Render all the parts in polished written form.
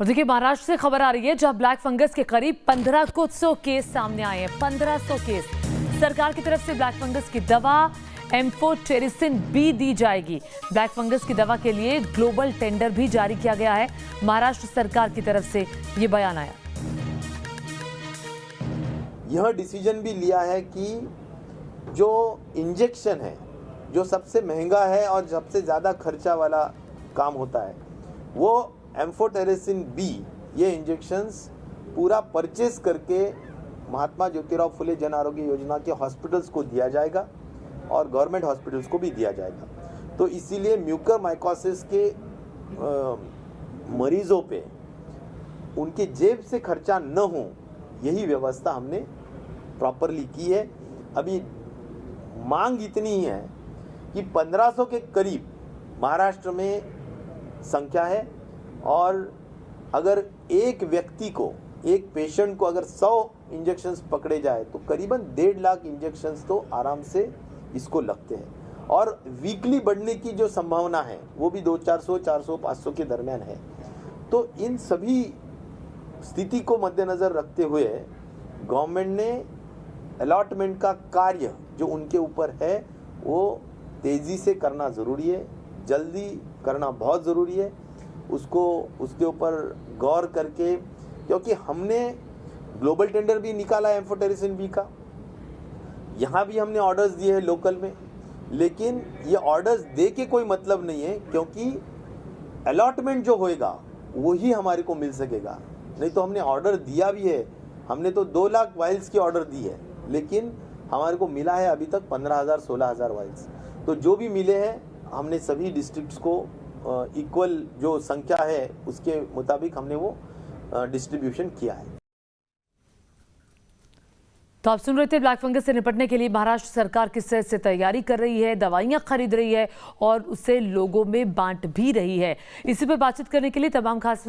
और देखिए महाराष्ट्र से खबर आ रही है जहां ब्लैक फंगस के करीब 1500 केस सामने आए हैं। 1500 केस। सरकार की तरफ से ब्लैक फंगस की दवा एम्फोटेरिसिन बी दी जाएगी। ब्लैक फंगस की दवा के लिए ग्लोबल टेंडर भी जारी किया गया है। महाराष्ट्र सरकार की तरफ से ये बयान आया। यह डिसीजन भी लिया है कि जो इंजेक्शन है, जो सबसे महंगा है और सबसे ज़्यादा खर्चा वाला काम होता है, वो एम्फोटेरिसिन बी, ये इंजेक्शंस पूरा परचेस करके महात्मा ज्योतिराव फुले जन आरोग्य योजना के हॉस्पिटल्स को दिया जाएगा और गवर्नमेंट हॉस्पिटल्स को भी दिया जाएगा। तो इसीलिए म्यूकरमाइकोसिस के मरीजों पे उनके जेब से खर्चा न हो, यही व्यवस्था हमने प्रॉपरली की है। अभी मांग इतनी ही है कि 1500 के करीब महाराष्ट्र में संख्या है और अगर एक व्यक्ति को, एक पेशेंट को अगर 100 इंजेक्शंस पकड़े जाए तो करीबन 1.5 लाख इंजेक्शंस तो आराम से इसको लगते हैं और वीकली बढ़ने की जो संभावना है वो भी 200, 400, 500 के दरमियान है। तो इन सभी स्थिति को मद्देनजर रखते हुए गवर्नमेंट ने अलॉटमेंट का कार्य जो उनके ऊपर है वो तेज़ी से करना ज़रूरी है, जल्दी करना बहुत ज़रूरी है। उसके ऊपर गौर करके, क्योंकि हमने ग्लोबल टेंडर भी निकाला है एम्फोटेरिसिन बी का, यहाँ भी हमने ऑर्डर्स दिए हैं लोकल में, लेकिन ये ऑर्डर्स दे के कोई मतलब नहीं है, क्योंकि अलॉटमेंट जो होएगा वही हमारे को मिल सकेगा। नहीं तो हमने ऑर्डर दिया भी है, हमने तो 2 लाख वाइल्स की ऑर्डर दी है, लेकिन हमारे को मिला है अभी तक 15,000 16,000 वाइल्स। तो जो भी मिले हैं हमने सभी डिस्ट्रिक्ट्स को इक्वल जो संख्या है उसके मुताबिक हमने वो डिस्ट्रीब्यूशन किया है। तो आप सुन रहे थे, ब्लैक फंगस से निपटने के लिए महाराष्ट्र सरकार किस तरह से तैयारी कर रही है, दवाइयां खरीद रही है और उसे लोगों में बांट भी रही है। इसी पर बातचीत करने के लिए तमाम खास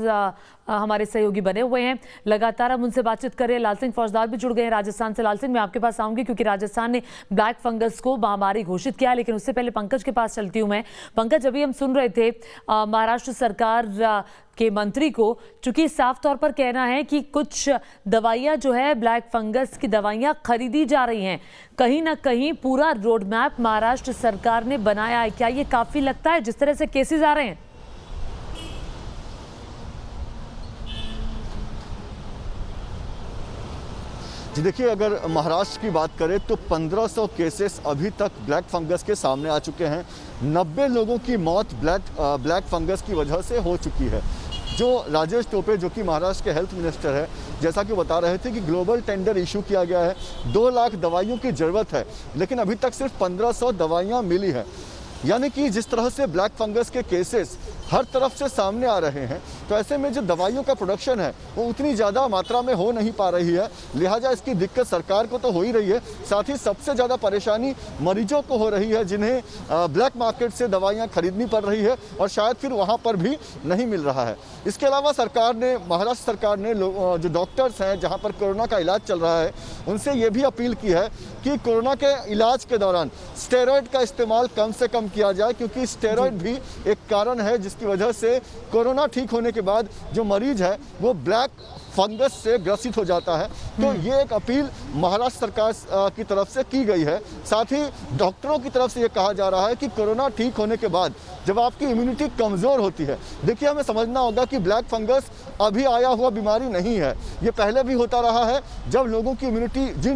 हमारे सहयोगी बने हुए हैं। लगातार हम उनसे बातचीत कर रहे हैं। लाल सिंह फौजदार भी जुड़ गए हैं राजस्थान से। लाल सिंह, मैं आपके पास आऊंगी क्योंकि राजस्थान ने ब्लैक फंगस को महामारी घोषित किया है, लेकिन उससे पहले पंकज के पास चलती हूँ मैं। पंकज, अभी हम सुन रहे थे महाराष्ट्र सरकार के मंत्री को, चूंकि साफ तौर पर कहना है कि कुछ दवाइयां जो है ब्लैक फंगस की दवाइयां खरीदी जा रही हैं, कहीं ना कहीं पूरा रोड मैप महाराष्ट्र सरकार ने बनाया है। क्या ये काफी लगता है जिस तरह से केसेस आ रहे हैं? जी देखिए, अगर महाराष्ट्र की बात करें तो 1500 केसेस अभी तक ब्लैक फंगस के सामने आ चुके हैं। 90 लोगों की मौत ब्लैक फंगस की वजह से हो चुकी है। जो राजेश टोपे, जो कि महाराष्ट्र के हेल्थ मिनिस्टर है, जैसा कि बता रहे थे कि ग्लोबल टेंडर इशू किया गया है, 2 लाख दवाइयों की ज़रूरत है, लेकिन अभी तक सिर्फ 1500 दवाइयाँ मिली हैं। यानी कि जिस तरह से ब्लैक फंगस के केसेस हर तरफ से सामने आ रहे हैं, तो ऐसे में जो दवाइयों का प्रोडक्शन है वो उतनी ज़्यादा मात्रा में हो नहीं पा रही है। लिहाजा इसकी दिक्कत सरकार को तो हो ही रही है, साथ ही सबसे ज़्यादा परेशानी मरीजों को हो रही है, जिन्हें ब्लैक मार्केट से दवाइयाँ खरीदनी पड़ रही है और शायद फिर वहाँ पर भी नहीं मिल रहा है। इसके अलावा महाराष्ट्र सरकार ने जो डॉक्टर्स हैं जहाँ पर कोरोना का इलाज चल रहा है, उनसे ये भी अपील की है कि कोरोना के इलाज के दौरान स्टेरॉयड का इस्तेमाल कम से कम किया जाए, क्योंकि स्टेरॉयड भी एक कारण है जिसकी वजह से कोरोना ठीक होने के बाद जो मरीज है वो ब्लैक फंगस से ग्रसित हो जाता है। तो ये एक अपील महाराष्ट्र सरकार की तरफ से की गई है। साथ ही डॉक्टरों की तरफ से ये कहा जा रहा है कि कोरोना ठीक होने के बाद जब आपकी इम्यूनिटी कमज़ोर होती है, देखिए हमें समझना होगा कि ब्लैक फंगस अभी आया हुआ बीमारी नहीं है, ये पहले भी होता रहा है। जब जिन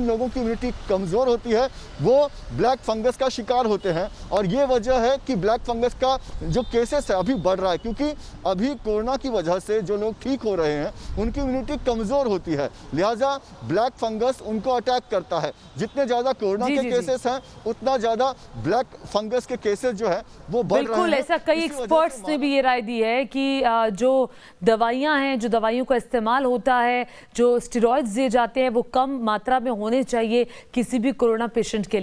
लोगों की इम्यूनिटी कमज़ोर होती है वो ब्लैक फंगस का शिकार होते हैं, और ये वजह है कि ब्लैक फंगस का जो केसेस है अभी बढ़ रहा है, क्योंकि अभी कोरोना की वजह से जो लोग ठीक हो रहे हैं उनकी इम्यूनिटी कमजोर होती है, लिहाजा ब्लैक फंगस उनको अटैक करता है। जितने ज्यादा कोरोना के केसेस हैं उतना ज्यादा ब्लैक फंगस के केसेस जो है वो बढ़ रहे हैं। बिल्कुल, ऐसा कई एक्सपर्ट्स ने भी ये राय दी है कि जो दवाइयां हैं, जो दवाइयों का इस्तेमाल होता है, जो स्टेरॉइड्स दिए जाते हैं, वो कम मात्रा में होने चाहिए किसी भी कोरोना पेशेंट के लिए।